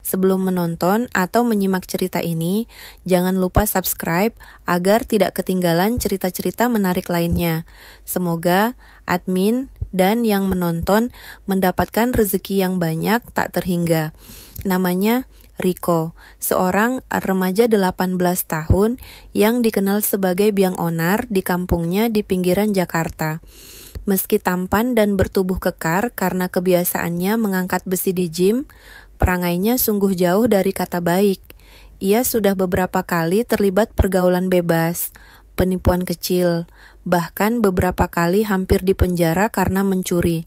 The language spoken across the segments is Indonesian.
Sebelum menonton atau menyimak cerita ini, jangan lupa subscribe agar tidak ketinggalan cerita-cerita menarik lainnya. Semoga admin dan yang menonton mendapatkan rezeki yang banyak tak terhingga. Namanya Riko, seorang remaja 18 tahun yang dikenal sebagai biang onar di kampungnya di pinggiran Jakarta. Meski tampan dan bertubuh kekar karena kebiasaannya mengangkat besi di gym, perangainya sungguh jauh dari kata baik. Ia sudah beberapa kali terlibat pergaulan bebas, penipuan kecil, bahkan beberapa kali hampir dipenjara karena mencuri.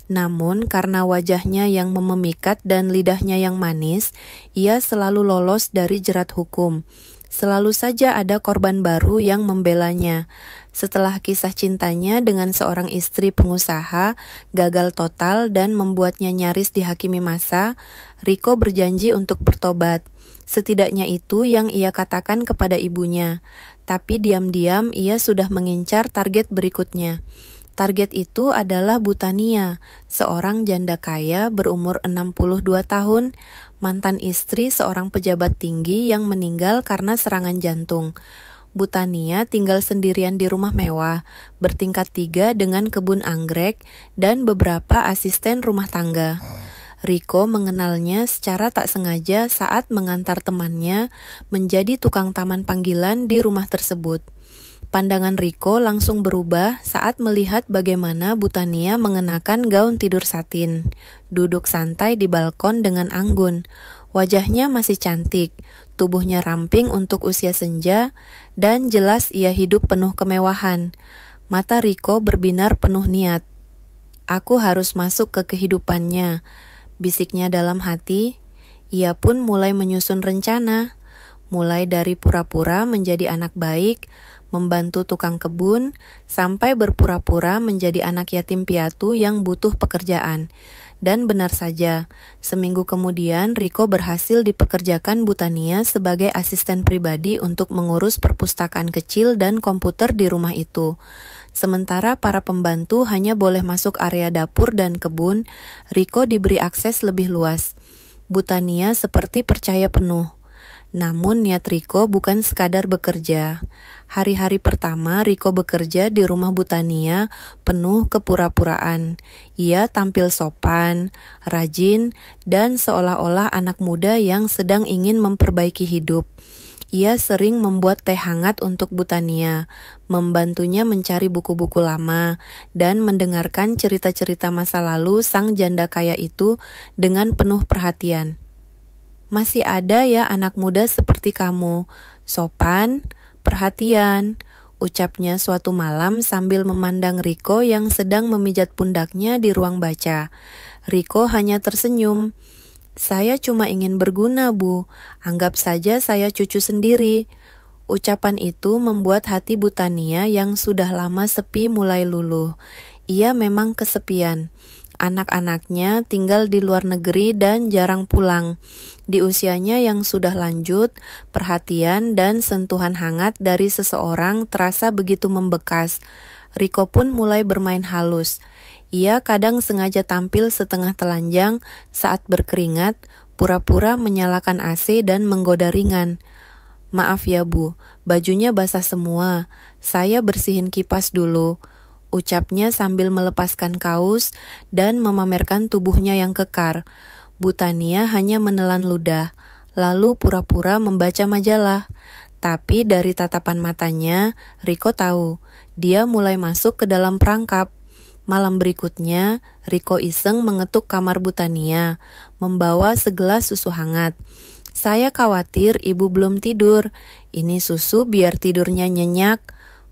Namun karena wajahnya yang memikat dan lidahnya yang manis, ia selalu lolos dari jerat hukum. Selalu saja ada korban baru yang membelanya. Setelah kisah cintanya dengan seorang istri pengusaha gagal total dan membuatnya nyaris dihakimi masa, Riko berjanji untuk bertobat. Setidaknya itu yang ia katakan kepada ibunya. Tapi diam-diam ia sudah mengincar target berikutnya. Target itu adalah Butania, seorang janda kaya berumur 62 tahun, mantan istri seorang pejabat tinggi yang meninggal karena serangan jantung. Butania tinggal sendirian di rumah mewah, bertingkat 3 dengan kebun anggrek dan beberapa asisten rumah tangga. Riko mengenalnya secara tak sengaja saat mengantar temannya menjadi tukang taman panggilan di rumah tersebut. Pandangan Riko langsung berubah saat melihat bagaimana Butania mengenakan gaun tidur satin, duduk santai di balkon dengan anggun. Wajahnya masih cantik, tubuhnya ramping untuk usia senja, dan jelas ia hidup penuh kemewahan. Mata Riko berbinar penuh niat. "Aku harus masuk ke kehidupannya," bisiknya dalam hati. Ia pun mulai menyusun rencana, mulai dari pura-pura menjadi anak baik, membantu tukang kebun, sampai berpura-pura menjadi anak yatim piatu yang butuh pekerjaan. Dan benar saja, seminggu kemudian Riko berhasil dipekerjakan Butania sebagai asisten pribadi untuk mengurus perpustakaan kecil dan komputer di rumah itu. Sementara para pembantu hanya boleh masuk area dapur dan kebun, Riko diberi akses lebih luas. Butania seperti percaya penuh. Namun niat Riko bukan sekadar bekerja. Hari-hari pertama Riko bekerja di rumah Butania penuh kepura-puraan. Ia tampil sopan, rajin, dan seolah-olah anak muda yang sedang ingin memperbaiki hidup. Ia sering membuat teh hangat untuk Butania, membantunya mencari buku-buku lama, dan mendengarkan cerita-cerita masa lalu sang janda kaya itu dengan penuh perhatian. "Masih ada ya anak muda seperti kamu, sopan, perhatian," ucapnya suatu malam sambil memandang Riko yang sedang memijat pundaknya di ruang baca. Riko hanya tersenyum. "Saya cuma ingin berguna, Bu. Anggap saja saya cucu sendiri." Ucapan itu membuat hati Butania yang sudah lama sepi mulai luluh. Ia memang kesepian. Anak-anaknya tinggal di luar negeri dan jarang pulang. Di usianya yang sudah lanjut, perhatian dan sentuhan hangat dari seseorang terasa begitu membekas. Riko pun mulai bermain halus. Ia kadang sengaja tampil setengah telanjang saat berkeringat, pura-pura menyalakan AC dan menggoda ringan. "Maaf ya Bu, bajunya basah semua. Saya bersihin kipas dulu," ucapnya sambil melepaskan kaos dan memamerkan tubuhnya yang kekar. Butania hanya menelan ludah, lalu pura-pura membaca majalah. Tapi dari tatapan matanya, Riko tahu, dia mulai masuk ke dalam perangkap. Malam berikutnya, Riko iseng mengetuk kamar Butania, membawa segelas susu hangat. "Saya khawatir ibu belum tidur. Ini susu biar tidurnya nyenyak."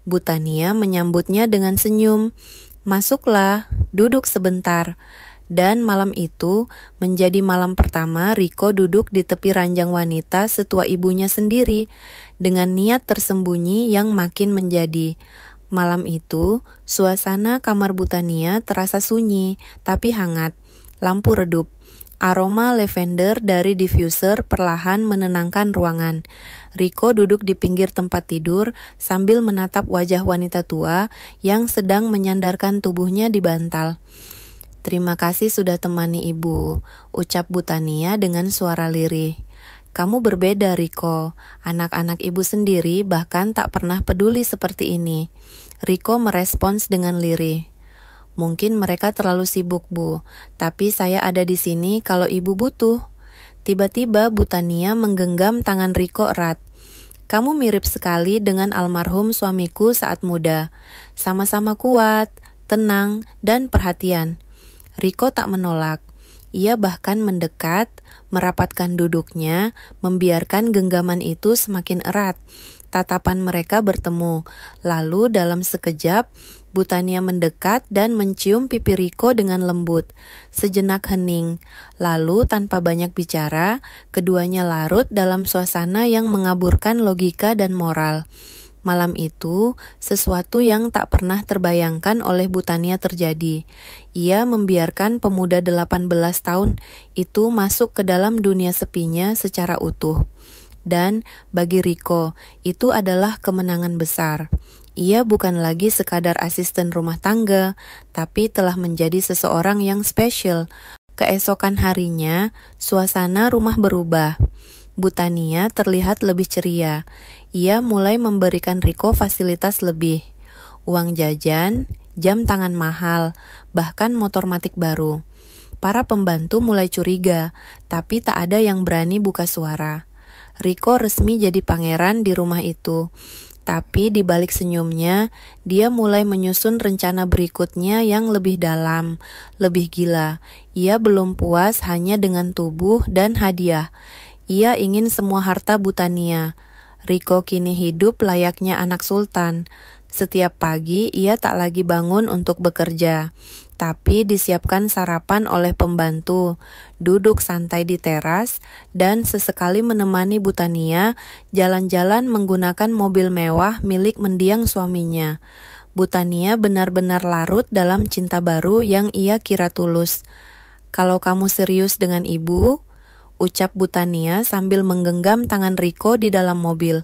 Butania menyambutnya dengan senyum. "Masuklah, duduk sebentar." Dan malam itu menjadi malam pertama Riko duduk di tepi ranjang wanita setua ibunya sendiri, dengan niat tersembunyi yang makin menjadi. Malam itu, suasana kamar Butania terasa sunyi, tapi hangat. Lampu redup. Aroma lavender dari diffuser perlahan menenangkan ruangan. Riko duduk di pinggir tempat tidur sambil menatap wajah wanita tua yang sedang menyandarkan tubuhnya di bantal. Terima kasih sudah temani ibu, ucap Bu Tania dengan suara lirih. Kamu berbeda, Riko. Anak-anak ibu sendiri bahkan tak pernah peduli seperti ini. Riko merespons dengan lirih. Mungkin mereka terlalu sibuk, Bu. Tapi saya ada di sini kalau ibu butuh. Tiba-tiba Bu Tania menggenggam tangan Riko erat. Kamu mirip sekali dengan almarhum suamiku saat muda. Sama-sama kuat, tenang, dan perhatian. Riko tak menolak. Ia bahkan mendekat, merapatkan duduknya, membiarkan genggaman itu semakin erat. Tatapan mereka bertemu. Lalu dalam sekejap, Bu Tania mendekat dan mencium pipi Riko dengan lembut. Sejenak hening. Lalu tanpa banyak bicara, keduanya larut dalam suasana yang mengaburkan logika dan moral. Malam itu, sesuatu yang tak pernah terbayangkan oleh Bu Tania terjadi. Ia membiarkan pemuda 18 tahun itu masuk ke dalam dunia sepinya secara utuh. Dan bagi Riko, itu adalah kemenangan besar. Ia bukan lagi sekadar asisten rumah tangga, tapi telah menjadi seseorang yang spesial. Keesokan harinya, suasana rumah berubah. Bu Tania terlihat lebih ceria. Ia mulai memberikan Riko fasilitas lebih. Uang jajan, jam tangan mahal, bahkan motor matic baru. Para pembantu mulai curiga, tapi tak ada yang berani buka suara. Riko resmi jadi pangeran di rumah itu. Tapi di balik senyumnya, dia mulai menyusun rencana berikutnya yang lebih dalam, lebih gila. Ia belum puas hanya dengan tubuh dan hadiah. Ia ingin semua harta Bu Tania. Riko kini hidup layaknya anak sultan. Setiap pagi ia tak lagi bangun untuk bekerja, tapi disiapkan sarapan oleh pembantu, duduk santai di teras, dan sesekali menemani Bu Tania jalan-jalan menggunakan mobil mewah milik mendiang suaminya. Bu Tania benar-benar larut dalam cinta baru yang ia kira tulus. Kalau kamu serius dengan ibu, ucap Bu Tania sambil menggenggam tangan Riko di dalam mobil.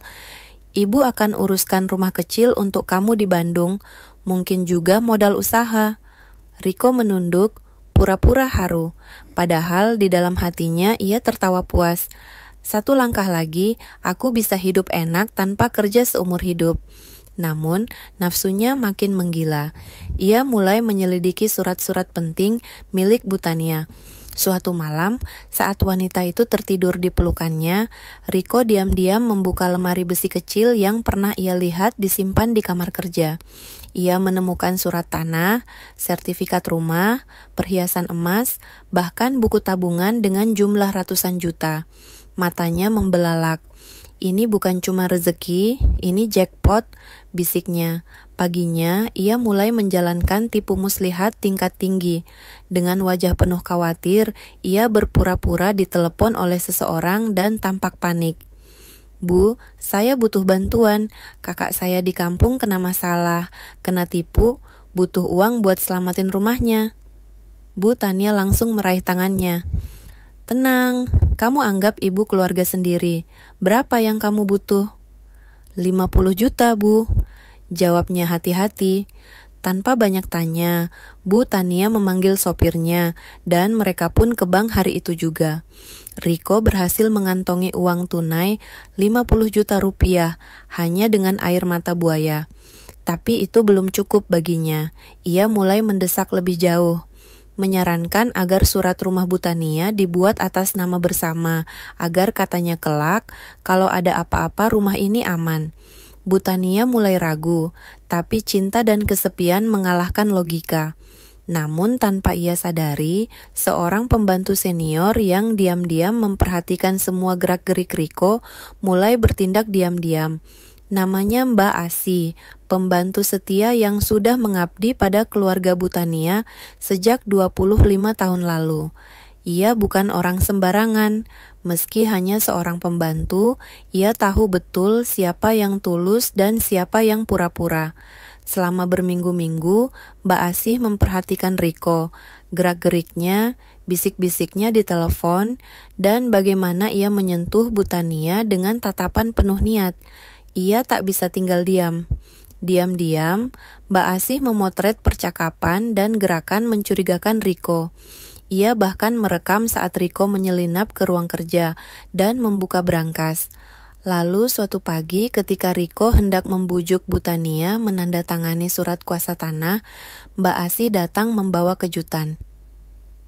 Ibu akan uruskan rumah kecil untuk kamu di Bandung, mungkin juga modal usaha. Riko menunduk, pura-pura haru. Padahal di dalam hatinya ia tertawa puas. Satu langkah lagi, aku bisa hidup enak tanpa kerja seumur hidup. Namun, nafsunya makin menggila. Ia mulai menyelidiki surat-surat penting milik Bu Tania. Suatu malam, saat wanita itu tertidur di pelukannya, Riko diam-diam membuka lemari besi kecil yang pernah ia lihat disimpan di kamar kerja. Ia menemukan surat tanah, sertifikat rumah, perhiasan emas, bahkan buku tabungan dengan jumlah ratusan juta. Matanya membelalak. Ini bukan cuma rezeki, ini jackpot, bisiknya. Paginya, ia mulai menjalankan tipu muslihat tingkat tinggi. Dengan wajah penuh khawatir, ia berpura-pura ditelepon oleh seseorang dan tampak panik. Bu, saya butuh bantuan. Kakak saya di kampung kena masalah, kena tipu, butuh uang buat selamatin rumahnya. Bu Tania langsung meraih tangannya. Tenang, kamu anggap ibu keluarga sendiri. Berapa yang kamu butuh? 50 juta, Bu. Jawabnya hati-hati. Tanpa banyak tanya, Bu Tania memanggil sopirnya, dan mereka pun ke bank hari itu juga. Riko berhasil mengantongi uang tunai 50 juta rupiah, hanya dengan air mata buaya. Tapi itu belum cukup baginya. Ia mulai mendesak lebih jauh. Menyarankan agar surat rumah Bu Tania dibuat atas nama bersama, agar katanya kelak, kalau ada apa-apa rumah ini aman. Bu Tania mulai ragu, tapi cinta dan kesepian mengalahkan logika. Namun tanpa ia sadari, seorang pembantu senior yang diam-diam memperhatikan semua gerak-gerik Riko mulai bertindak diam-diam. Namanya Mbak Asi, pembantu setia yang sudah mengabdi pada keluarga Bu Tania sejak 25 tahun lalu. Ia bukan orang sembarangan. Meski hanya seorang pembantu, ia tahu betul siapa yang tulus dan siapa yang pura-pura. Selama berminggu-minggu, Mbak Asih memperhatikan Riko, gerak-geriknya, bisik-bisiknya di telepon, dan bagaimana ia menyentuh Bu Tania dengan tatapan penuh niat. Ia tak bisa tinggal diam. Diam-diam, Mbak Asih memotret percakapan dan gerakan mencurigakan Riko. Ia bahkan merekam saat Riko menyelinap ke ruang kerja dan membuka brankas. Lalu suatu pagi ketika Riko hendak membujuk Bu Tania menandatangani surat kuasa tanah, Mbak Asih datang membawa kejutan.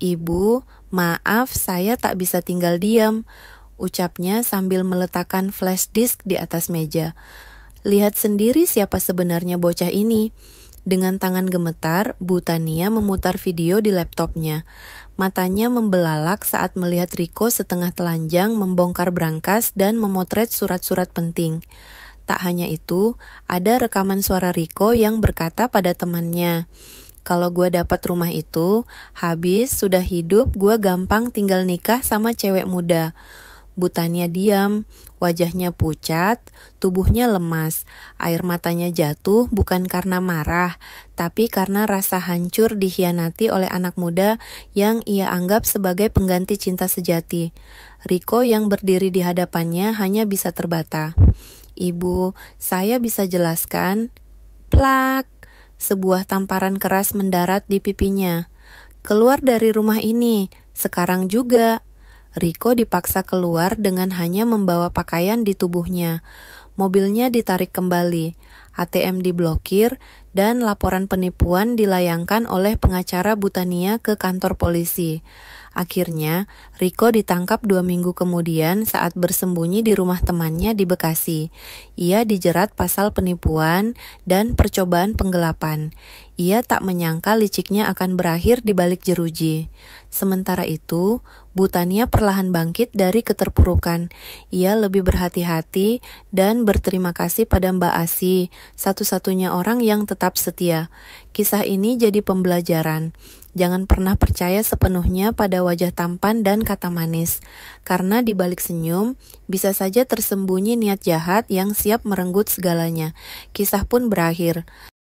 "Ibu, maaf saya tak bisa tinggal diam," ucapnya sambil meletakkan flash disk di atas meja. "Lihat sendiri siapa sebenarnya bocah ini." Dengan tangan gemetar, Bu Tania memutar video di laptopnya. Matanya membelalak saat melihat Riko setengah telanjang membongkar brankas dan memotret surat-surat penting. Tak hanya itu, ada rekaman suara Riko yang berkata pada temannya, "Kalau gue dapat rumah itu, habis sudah hidup gue gampang tinggal nikah sama cewek muda." Bu Tania diam, wajahnya pucat, tubuhnya lemas, air matanya jatuh bukan karena marah, tapi karena rasa hancur dikhianati oleh anak muda yang ia anggap sebagai pengganti cinta sejati. Riko yang berdiri di hadapannya hanya bisa terbata. "Ibu, saya bisa jelaskan." Plak! Sebuah tamparan keras mendarat di pipinya. "Keluar dari rumah ini, sekarang juga." Riko dipaksa keluar dengan hanya membawa pakaian di tubuhnya. Mobilnya ditarik kembali, ATM diblokir, dan laporan penipuan dilayangkan oleh pengacara Bu Tania ke kantor polisi. Akhirnya, Riko ditangkap 2 minggu kemudian saat bersembunyi di rumah temannya di Bekasi. Ia dijerat pasal penipuan dan percobaan penggelapan. Ia tak menyangka liciknya akan berakhir di balik jeruji. Sementara itu, Bu Tania perlahan bangkit dari keterpurukan. Ia lebih berhati-hati dan berterima kasih pada Mbak Asih, satu-satunya orang yang tetap setia. Kisah ini jadi pembelajaran. Jangan pernah percaya sepenuhnya pada wajah tampan dan kata manis, karena di balik senyum bisa saja tersembunyi niat jahat yang siap merenggut segalanya. Kisah pun berakhir.